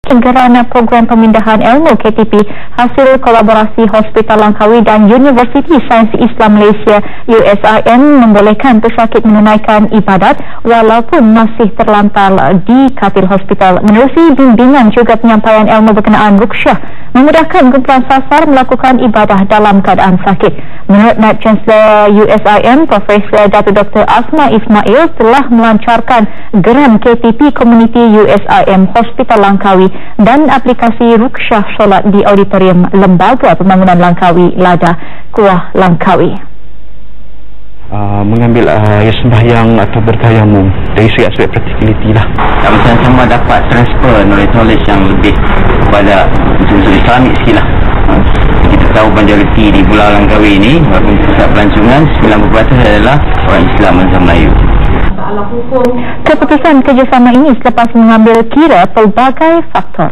Kerana program pemindahan ilmu KTP hasil kolaborasi Hospital Langkawi dan Universiti Sains Islam Malaysia USIM membolehkan pesakit menunaikan ibadat walaupun masih terlantar di katil hospital. Menerusi bimbingan juga penyampaian ilmu berkenaan ruqsyah memudahkan kumpulan sasar melakukan ibadah dalam keadaan sakit. Menurut Naib Chancellor USIM, Profesor Datuk Dr. Asma Ismail telah melancarkan geran KTP Community USIM Hospital Langkawi dan aplikasi ruqsyah solat di auditorium Lembaga Pembangunan Langkawi Lada, Kuah Langkawi. Mengambil sembahyang atau bertayamum dari segi aspek practicality lah. Sama-sama dapat transfer knowledge yang lebih kepada unsur Islamik sikit lah. Kita tahu majoriti di Pulau Langkawi ini, walaupun pusat pelancongan 90% adalah orang Islam bangsa Melayu. Keputusan kerjasama ini selepas mengambil kira pelbagai faktor.